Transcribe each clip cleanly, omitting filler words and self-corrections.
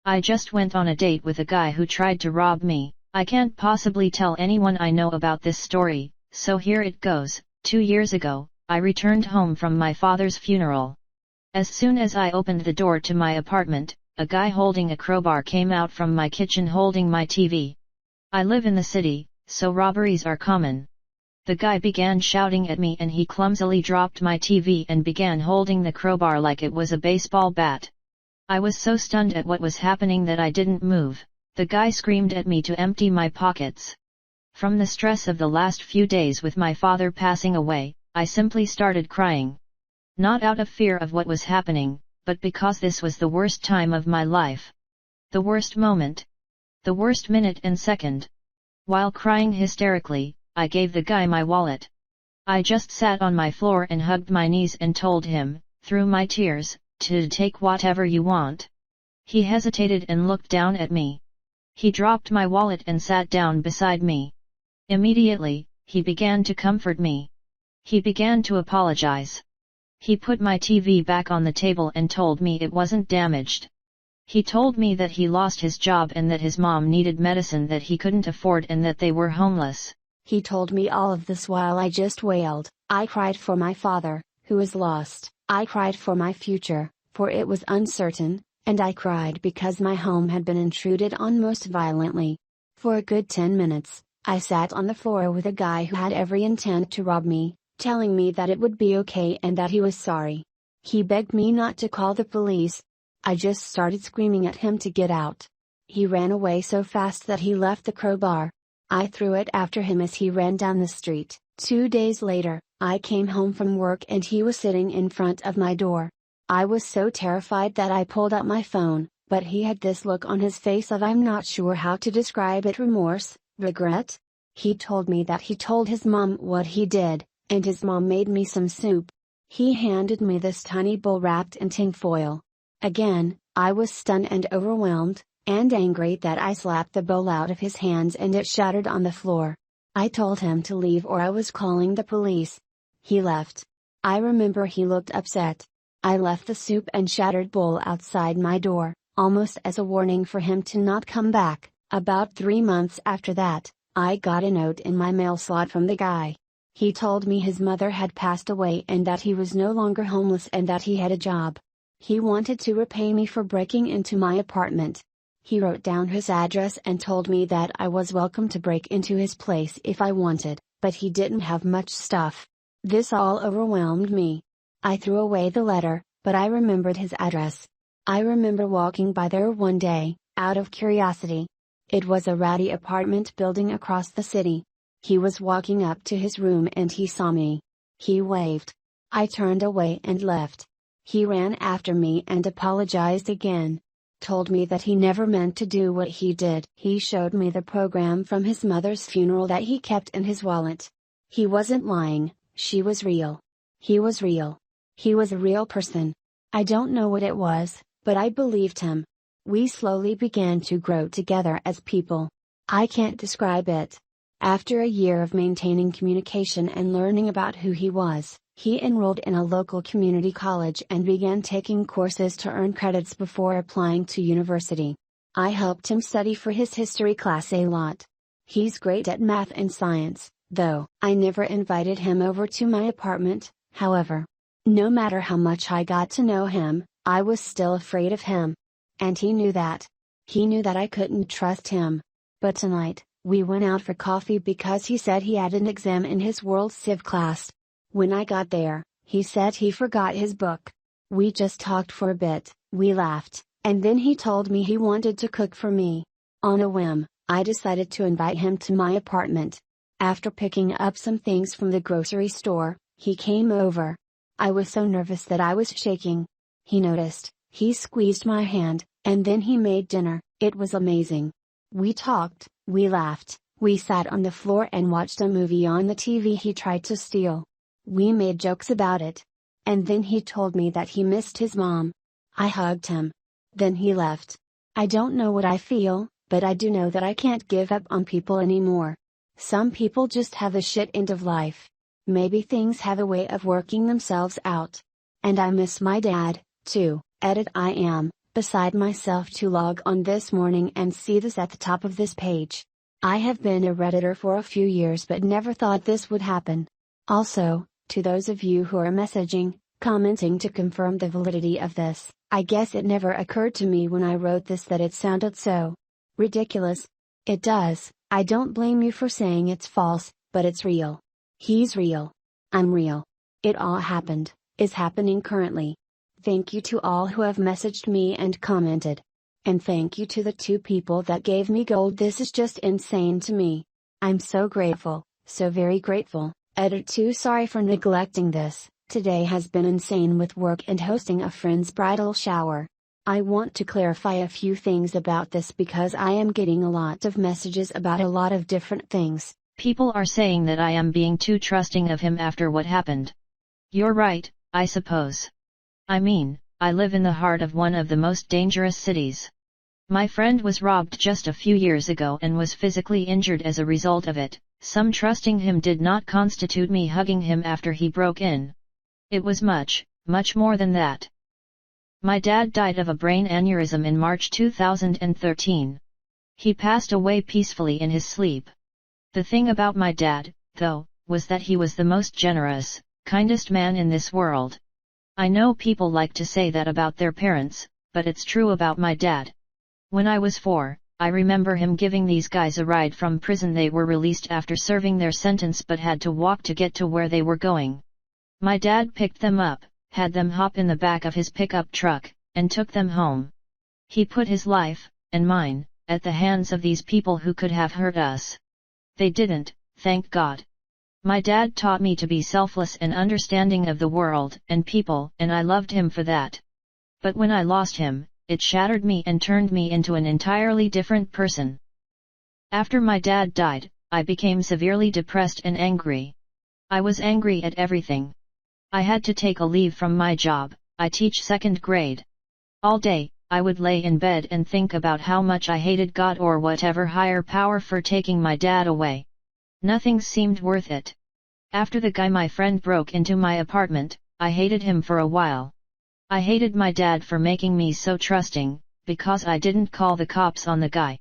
I just went on a date with a guy who tried to rob me. I can't possibly tell anyone I know about this story, so here it goes. 2 years ago, I returned home from my father's funeral. As soon as I opened the door to my apartment, a guy holding a crowbar came out from my kitchen holding my TV. I live in the city, so robberies are common. The guy began shouting at me and he clumsily dropped my TV and began holding the crowbar like it was a baseball bat. I was so stunned at what was happening that I didn't move. The guy screamed at me to empty my pockets. From the stress of the last few days with my father passing away, I simply started crying. Not out of fear of what was happening, but because this was the worst time of my life. The worst moment. The worst minute and second. While crying hysterically, I gave the guy my wallet. I just sat on my floor and hugged my knees and told him, through my tears, to take whatever you want. He hesitated and looked down at me. He dropped my wallet and sat down beside me. Immediately, he began to comfort me. He began to apologize. He put my TV back on the table and told me it wasn't damaged. He told me that he lost his job and that his mom needed medicine that he couldn't afford and that they were homeless. He told me all of this while I just wailed. I cried for my father, who is lost. I cried for my future, for it was uncertain, and I cried because my home had been intruded on most violently. For a good 10 minutes, I sat on the floor with a guy who had every intent to rob me, telling me that it would be okay and that he was sorry. He begged me not to call the police. I just started screaming at him to get out. He ran away so fast that he left the crowbar. I threw it after him as he ran down the street. 2 days later, I came home from work and he was sitting in front of my door. I was so terrified that I pulled out my phone, but he had this look on his face of I'm not sure how to describe it, remorse, regret. He told me that he told his mom what he did, and his mom made me some soup. He handed me this tiny bowl wrapped in tinfoil. Again, I was stunned and overwhelmed, and angry that I slapped the bowl out of his hands and it shattered on the floor. I told him to leave or I was calling the police. He left. I remember he looked upset. I left the soup and shattered bowl outside my door, almost as a warning for him to not come back. About 3 months after that, I got a note in my mail slot from the guy. He told me his mother had passed away and that he was no longer homeless and that he had a job. He wanted to repay me for breaking into my apartment. He wrote down his address and told me that I was welcome to break into his place if I wanted, but he didn't have much stuff. This all overwhelmed me. I threw away the letter, but I remembered his address. I remember walking by there one day, out of curiosity. It was a ratty apartment building across the city. He was walking up to his room and he saw me. He waved. I turned away and left. He ran after me and apologized again. Told me that he never meant to do what he did. He showed me the program from his mother's funeral that he kept in his wallet. He wasn't lying, she was real. He was real. He was a real person. I don't know what it was, but I believed him. We slowly began to grow together as people. I can't describe it. After a year of maintaining communication and learning about who he was, he enrolled in a local community college and began taking courses to earn credits before applying to university. I helped him study for his history class a lot. He's great at math and science, though. I never invited him over to my apartment, however. No matter how much I got to know him, I was still afraid of him. And he knew that. He knew that I couldn't trust him. But tonight, we went out for coffee because he said he had an exam in his World Civ class. When I got there, he said he forgot his book. We just talked for a bit, we laughed, and then he told me he wanted to cook for me. On a whim, I decided to invite him to my apartment. After picking up some things from the grocery store, he came over. I was so nervous that I was shaking. He noticed, he squeezed my hand, and then he made dinner. It was amazing. We talked, we laughed, we sat on the floor and watched a movie on the TV he tried to steal. We made jokes about it. And then he told me that he missed his mom. I hugged him. Then he left. I don't know what I feel, but I do know that I can't give up on people anymore. Some people just have a shit end of life. Maybe things have a way of working themselves out. And I miss my dad, too. Edit I am beside myself to log on this morning and see this at the top of this page. I have been a Redditor for a few years but never thought this would happen. Also, to those of you who are messaging, commenting to confirm the validity of this, I guess it never occurred to me when I wrote this that it sounded so ridiculous. It does. I don't blame you for saying it's false, but it's real. He's real. I'm real. It all happened, is happening currently. Thank you to all who have messaged me and commented. And thank you to the 2 people that gave me gold. This is just insane to me. I'm so grateful, so very grateful. Edit 2. Sorry for neglecting this. Today has been insane with work and hosting a friend's bridal shower. I want to clarify a few things about this because I am getting a lot of messages about a lot of different things. People are saying that I am being too trusting of him after what happened. You're right, I suppose. I mean, I live in the heart of one of the most dangerous cities. My friend was robbed just a few years ago and was physically injured as a result of it. Some trusting him did not constitute me hugging him after he broke in. It was much, much more than that. My dad died of a brain aneurysm in March 2013. He passed away peacefully in his sleep. The thing about my dad, though, was that he was the most generous, kindest man in this world. I know people like to say that about their parents, but it's true about my dad. When I was 4, I remember him giving these guys a ride from prison. They were released after serving their sentence but had to walk to get to where they were going. My dad picked them up, had them hop in the back of his pickup truck, and took them home. He put his life, and mine, at the hands of these people who could have hurt us. They didn't, thank God. My dad taught me to be selfless and understanding of the world and people, and I loved him for that. But when I lost him, it shattered me and turned me into an entirely different person. After my dad died, I became severely depressed and angry. I was angry at everything. I had to take a leave from my job. I teach 2nd grade. All day, I would lay in bed and think about how much I hated God or whatever higher power for taking my dad away. Nothing seemed worth it. After the guy my friend broke into my apartment, I hated him for a while. I hated my dad for making me so trusting, because I didn't call the cops on the guy.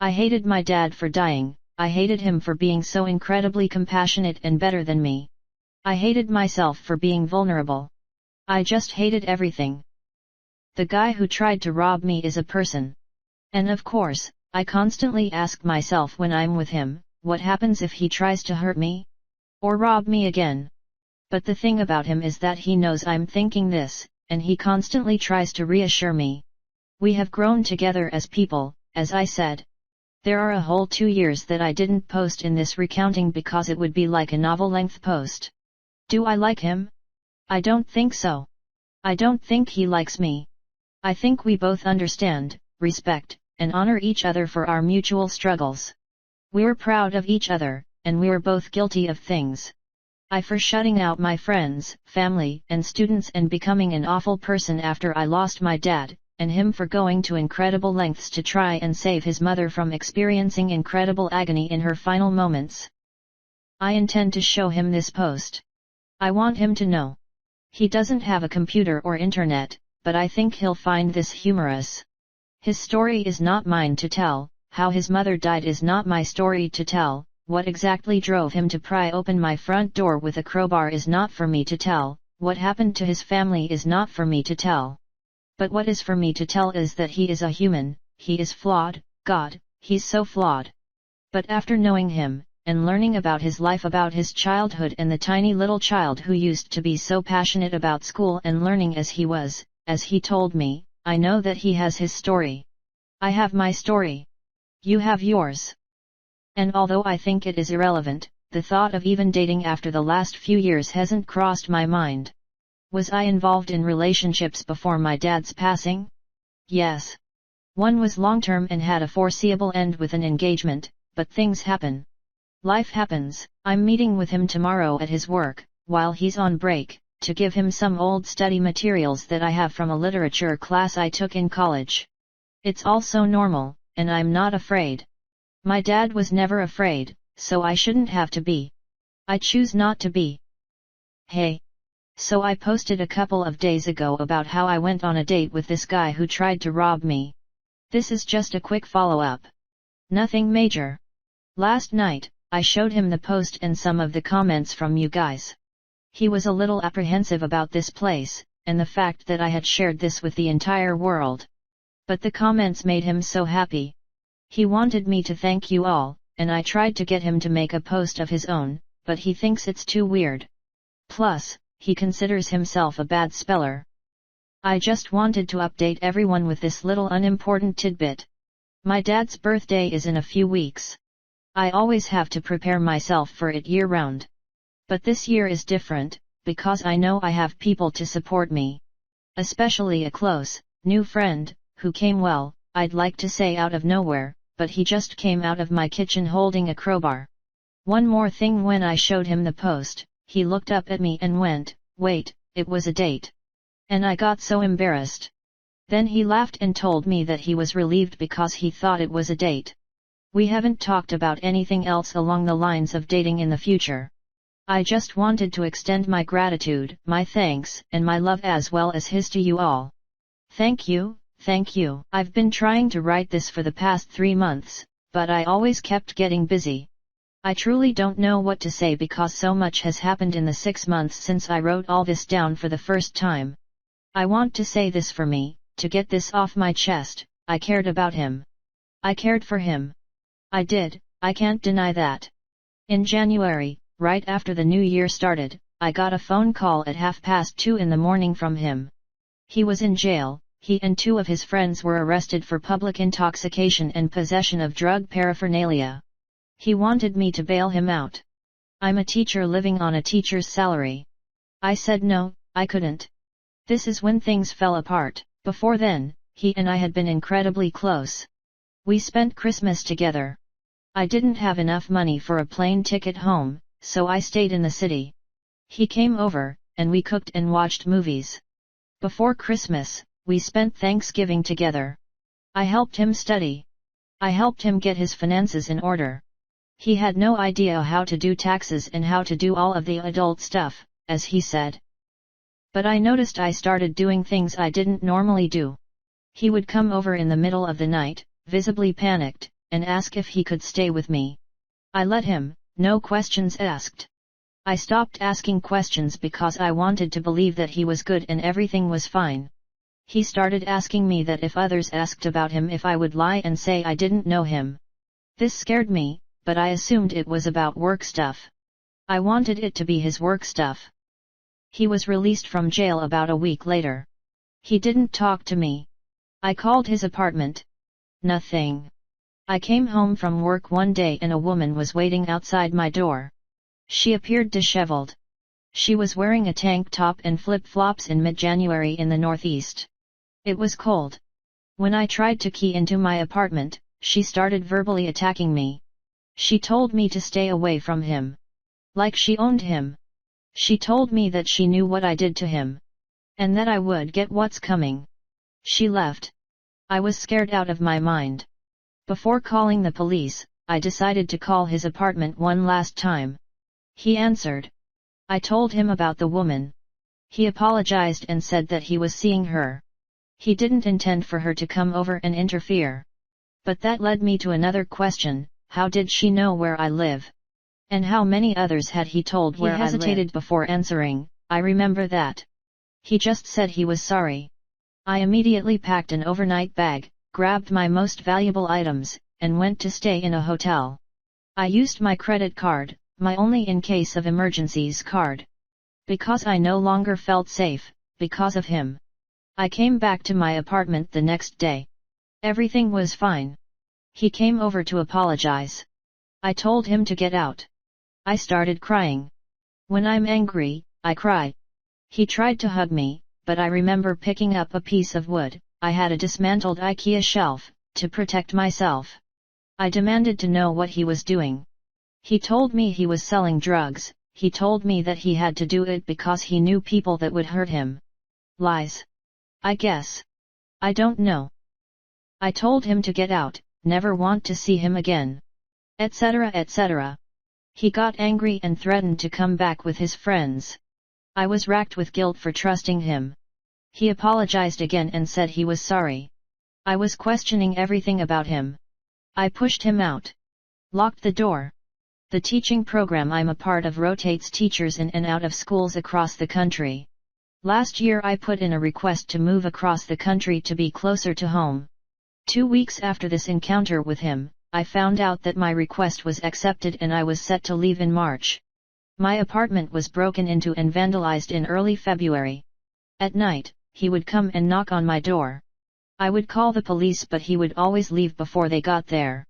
I hated my dad for dying. I hated him for being so incredibly compassionate and better than me. I hated myself for being vulnerable. I just hated everything. The guy who tried to rob me is a person. And of course, I constantly ask myself when I'm with him, what happens if he tries to hurt me? Or rob me again? But the thing about him is that he knows I'm thinking this, and he constantly tries to reassure me. We have grown together as people, as I said. There are a whole 2 years that I didn't post in this recounting because it would be like a novel-length post. Do I like him? I don't think so. I don't think he likes me. I think we both understand, respect, and honor each other for our mutual struggles. We're proud of each other, and we're both guilty of things. I for shutting out my friends, family, and students and becoming an awful person after I lost my dad, and him for going to incredible lengths to try and save his mother from experiencing incredible agony in her final moments. I intend to show him this post. I want him to know. He doesn't have a computer or internet, but I think he'll find this humorous. His story is not mine to tell, how his mother died is not my story to tell, what exactly drove him to pry open my front door with a crowbar is not for me to tell, what happened to his family is not for me to tell. But what is for me to tell is that he is a human, he is flawed, God, he's so flawed. But after knowing him, and learning about his life, about his childhood and the tiny little child who used to be so passionate about school and learning as he was, as he told me, I know that he has his story. I have my story. You have yours. And although I think it is irrelevant, the thought of even dating after the last few years hasn't crossed my mind. Was I involved in relationships before my dad's passing? Yes. One was long-term and had a foreseeable end with an engagement, but things happen. Life happens. I'm meeting with him tomorrow at his work, while he's on break, to give him some old study materials that I have from a literature class I took in college. It's all so normal, and I'm not afraid. My dad was never afraid, so I shouldn't have to be. I choose not to be. Hey. So I posted a couple of days ago about how I went on a date with this guy who tried to rob me. This is just a quick follow-up. Nothing major. Last night, I showed him the post and some of the comments from you guys. He was a little apprehensive about this place, and the fact that I had shared this with the entire world. But the comments made him so happy. He wanted me to thank you all, and I tried to get him to make a post of his own, but he thinks it's too weird. Plus, he considers himself a bad speller. I just wanted to update everyone with this little unimportant tidbit. My dad's birthday is in a few weeks. I always have to prepare myself for it year-round. But this year is different, because I know I have people to support me. Especially a close, new friend, who came I'd like to say out of nowhere, but he just came out of my kitchen holding a crowbar. One more thing, when I showed him the post, he looked up at me and went, "Wait, it was a date." And I got so embarrassed. Then he laughed and told me that he was relieved because he thought it was a date. We haven't talked about anything else along the lines of dating in the future. I just wanted to extend my gratitude, my thanks, and my love as well as his to you all. Thank you, thank you. I've been trying to write this for the past 3 months, but I always kept getting busy. I truly don't know what to say because so much has happened in the 6 months since I wrote all this down for the first time. I want to say this for me, to get this off my chest. I cared about him. I cared for him. I did, I can't deny that. In January, right after the new year started, I got a phone call at 2:30 in the morning from him. He was in jail. He and 2 of his friends were arrested for public intoxication and possession of drug paraphernalia. He wanted me to bail him out. I'm a teacher living on a teacher's salary. I said no, I couldn't. This is when things fell apart. Before then, he and I had been incredibly close. We spent Christmas together. I didn't have enough money for a plane ticket home, so I stayed in the city. He came over, and we cooked and watched movies. Before Christmas, we spent Thanksgiving together. I helped him study. I helped him get his finances in order. He had no idea how to do taxes and how to do all of the adult stuff, as he said. But I noticed I started doing things I didn't normally do. He would come over in the middle of the night, visibly panicked, and ask if he could stay with me. I let him, no questions asked. I stopped asking questions because I wanted to believe that he was good and everything was fine. He started asking me that if others asked about him if I would lie and say I didn't know him. This scared me, but I assumed it was about work stuff. I wanted it to be his work stuff. He was released from jail about a week later. He didn't talk to me. I called his apartment. Nothing. I came home from work one day and a woman was waiting outside my door. She appeared disheveled. She was wearing a tank top and flip-flops in mid-January in the Northeast. It was cold. When I tried to key into my apartment, she started verbally attacking me. She told me to stay away from him. Like she owned him. She told me that she knew what I did to him. And that I would get what's coming. She left. I was scared out of my mind. Before calling the police, I decided to call his apartment one last time. He answered. I told him about the woman. He apologized and said that he was seeing her. He didn't intend for her to come over and interfere. But that led me to another question: how did she know where I live? And how many others had he told where I lived? He hesitated before answering. I remember that. He just said he was sorry. I immediately packed an overnight bag, grabbed my most valuable items, and went to stay in a hotel. I used my credit card, my only in case of emergencies card. Because I no longer felt safe, because of him. I came back to my apartment the next day. Everything was fine. He came over to apologize. I told him to get out. I started crying. When I'm angry, I cry. He tried to hug me, but I remember picking up a piece of wood. I had a dismantled IKEA shelf, to protect myself. I demanded to know what he was doing. He told me he was selling drugs. He told me that he had to do it because he knew people that would hurt him. Lies. I guess. I don't know. I told him to get out, never want to see him again. Etc. etc. He got angry and threatened to come back with his friends. I was racked with guilt for trusting him. He apologized again and said he was sorry. I was questioning everything about him. I pushed him out. Locked the door. The teaching program I'm a part of rotates teachers in and out of schools across the country. Last year I put in a request to move across the country to be closer to home. 2 weeks after this encounter with him, I found out that my request was accepted and I was set to leave in March. My apartment was broken into and vandalized in early February. At night, he would come and knock on my door. I would call the police but he would always leave before they got there.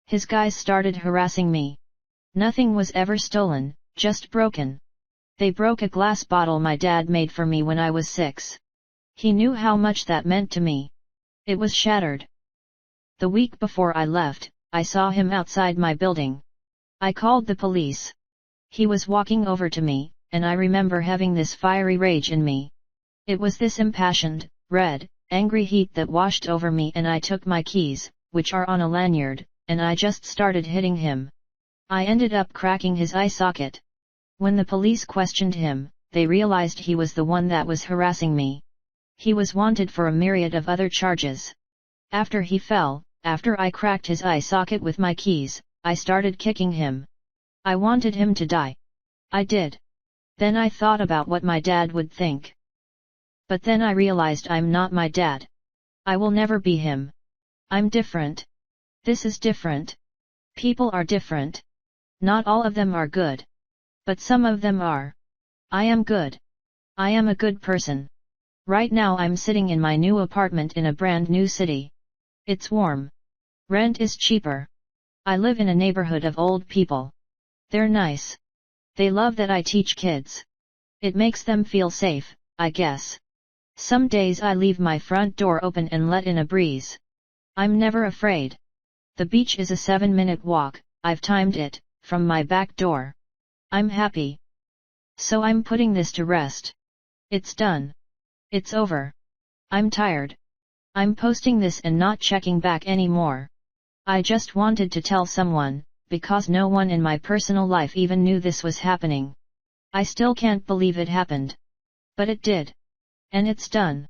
His guys started harassing me. Nothing was ever stolen, just broken. They broke a glass bottle my dad made for me when I was 6. He knew how much that meant to me. It was shattered. The week before I left, I saw him outside my building. I called the police. He was walking over to me, and I remember having this fiery rage in me. It was this impassioned, red, angry heat that washed over me and I took my keys, which are on a lanyard, and I just started hitting him. I ended up cracking his eye socket. When the police questioned him, they realized he was the one that was harassing me. He was wanted for a myriad of other charges. After he fell, after I cracked his eye socket with my keys, I started kicking him. I wanted him to die. I did. Then I thought about what my dad would think. But then I realized I'm not my dad. I will never be him. I'm different. This is different. People are different. Not all of them are good. But some of them are. I am good. I am a good person. Right now I'm sitting in my new apartment in a brand new city. It's warm. Rent is cheaper. I live in a neighborhood of old people. They're nice. They love that I teach kids. It makes them feel safe, I guess. Some days I leave my front door open and let in a breeze. I'm never afraid. The beach is a 7-minute walk, I've timed it, from my back door. I'm happy. So I'm putting this to rest. It's done. It's over. I'm tired. I'm posting this and not checking back anymore. I just wanted to tell someone, because no one in my personal life even knew this was happening. I still can't believe it happened. But it did. And it's done.